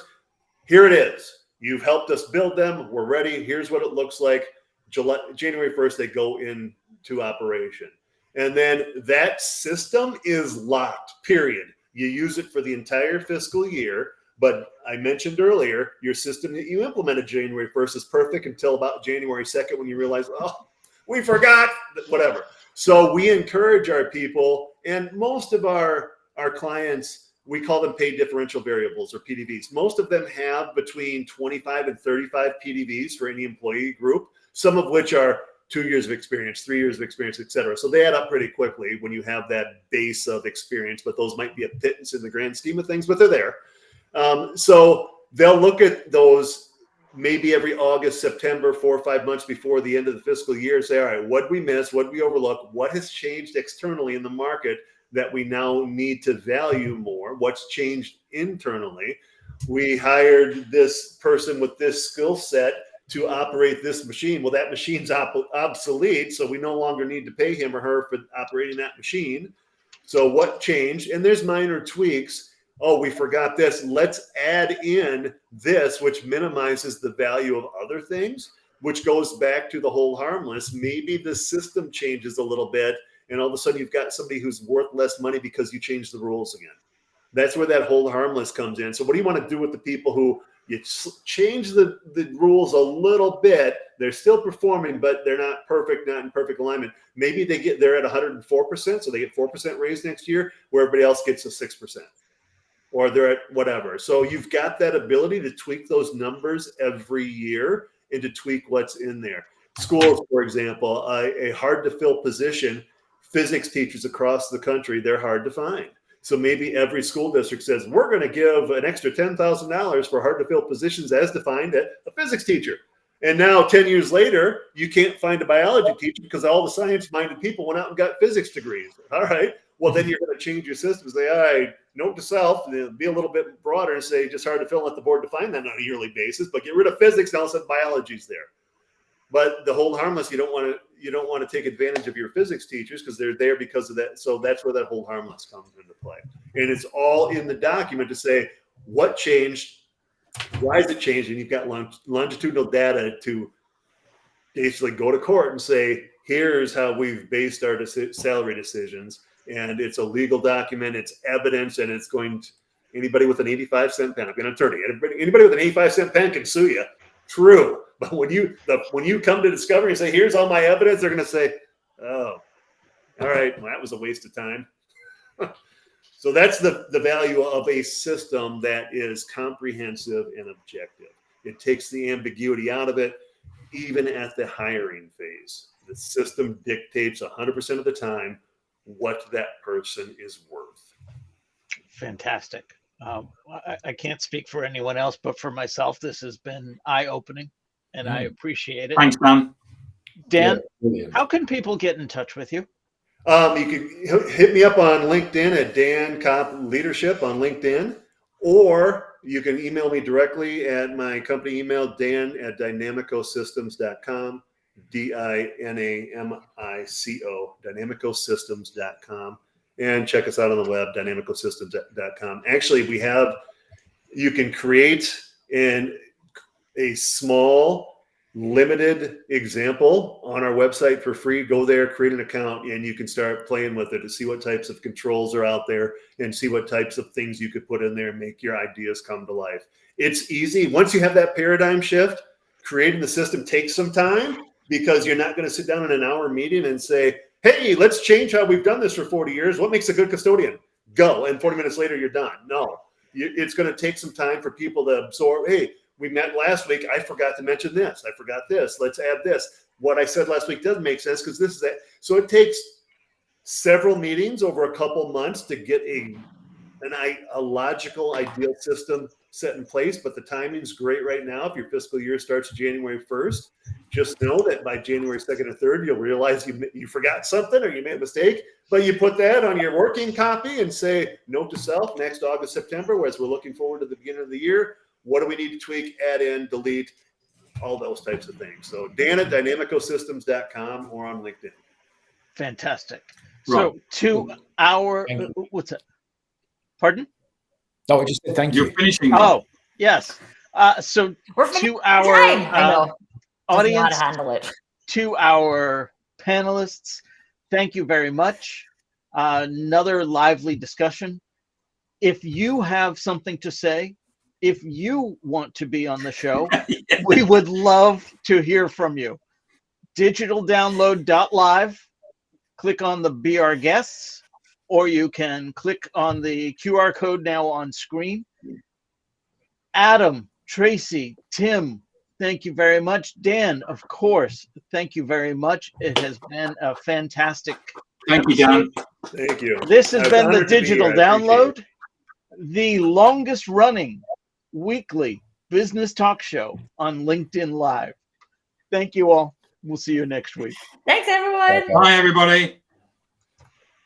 here it is. You've helped us build them. We're ready. Here's what it looks like. January 1st, they go into operation. And then that system is locked, period. You use it for the entire fiscal year. But I mentioned earlier, your system that you implemented January 1st is perfect until about January 2nd when you realize, oh, we forgot, whatever. So we encourage our people, and most of our clients, we call them paid differential variables, or PDVs. Most of them have between 25 and 35 PDVs for any employee group, some of which are 2 years of experience, 3 years of experience, et cetera. So they add up pretty quickly when you have that base of experience, but those might be a pittance in the grand scheme of things, but they're there. So they'll look at those maybe every August, September, 4 or 5 months before the end of the fiscal year, say, all right, what did we miss? What did we overlook? What has changed externally in the market that we now need to value more? What's changed internally? We hired this person with this skill set to operate this machine. Well, that machine's obsolete, so we no longer need to pay him or her for operating that machine. So what changed? And there's minor tweaks. Oh, we forgot this. Let's add in this, which minimizes the value of other things, which goes back to the hold harmless. Maybe the system changes a little bit, and all of a sudden you've got somebody who's worth less money because you changed the rules again. That's where that hold harmless comes in. So what do you want to do with the people who you change the rules a little bit? They're still performing, but they're not perfect, not in perfect alignment. Maybe they're at 104%, so they get 4% raise next year, where everybody else gets a 6%. Or they're at whatever. So you've got that ability to tweak those numbers every year and to tweak what's in there. Schools, for example, a hard to fill position, physics teachers across the country, they're hard to find. So maybe every school district says, we're going to give an extra $10,000 for hard to fill positions as defined at a physics teacher. And now 10 years later, you can't find a biology teacher because all the science-minded people went out and got physics degrees. All right. Well, then you're going to change your system. Say, all right, note to self, be a little bit broader and say just hard to fill, let the board define that on a yearly basis, but get rid of physics and all of a sudden biology's there. But the hold harmless, you don't want to take advantage of your physics teachers because they're there because of that. So that's where that hold harmless comes into play. And it's all in the document to say what changed, why is it changed, and you've got longitudinal data to basically go to court and say, here's how we've based our salary decisions. And it's a legal document, it's evidence, and it's going to anybody with an 85-cent pen. I've been an attorney. Anybody with an 85-cent pen can sue you. True. But when you come to discovery and say, here's all my evidence, they're going to say, oh, all right, well, that was a waste of time. So that's the value of a system that is comprehensive and objective. It takes the ambiguity out of it, even at the hiring phase. The system dictates 100% of the time what that person is worth. Fantastic. I can't speak for anyone else, but for myself, this has been eye-opening, and I appreciate it. Thanks, Dan. Dan, Brilliant. how can people get in touch with you? You can hit me up on LinkedIn at Dan Kopp Leadership on LinkedIn, or you can email me directly at my company email, dan@dynamicosystems.com, DINAMICO, dynamicosystems.com, and check us out on the web, dynamicosystems.com. Actually, you can create a small limited example on our website for free. Go there, create an account, and you can start playing with it to see what types of controls are out there and see what types of things you could put in there and make your ideas come to life. It's easy. Once you have that paradigm shift, creating the system takes some time because you're not going to sit down in an hour meeting and say, hey, let's change how we've done this for 40 years. What makes a good custodian? Go. And 40 minutes later, you're done. No, it's going to take some time for people to absorb. Hey, we met last week. I forgot to mention this. I forgot this. Let's add this. What I said last week doesn't make sense because this is that. So it takes several meetings over a couple months to get a logical, ideal system set in place. But the timing's great right now. If your fiscal year starts January 1st, just know that by January 2nd or 3rd, you'll realize you forgot something or you made a mistake. But you put that on your working copy and say, note to self, next August, September, as we're looking forward to the beginning of the year, what do we need to tweak, add in, delete, all those types of things. So Dan@dynamicosystems.com or on LinkedIn. Fantastic. Right. So to our, what's that? Pardon? No, I just said thank You're you. finishing. Oh, yes. So We're to finishing our time. I know. Doesn't know how audience, to handle it. to our panelists, thank you very much. Another lively discussion. If you have something to say, if you want to be on the show, we would love to hear from you. Digitaldownload.live, click on the Be Our Guests, or you can click on the QR code now on screen. Adam, Tracy, Tim, thank you very much. Dan, of course, thank you very much. It has been a fantastic Thank you, episode. Dan. Thank you. This has I was been the honored to be Digital here. I appreciate Download, the longest running weekly Business Talk Show on LinkedIn Live. Thank you all. We'll see you next week. Thanks, everyone. Bye. Bye, everybody.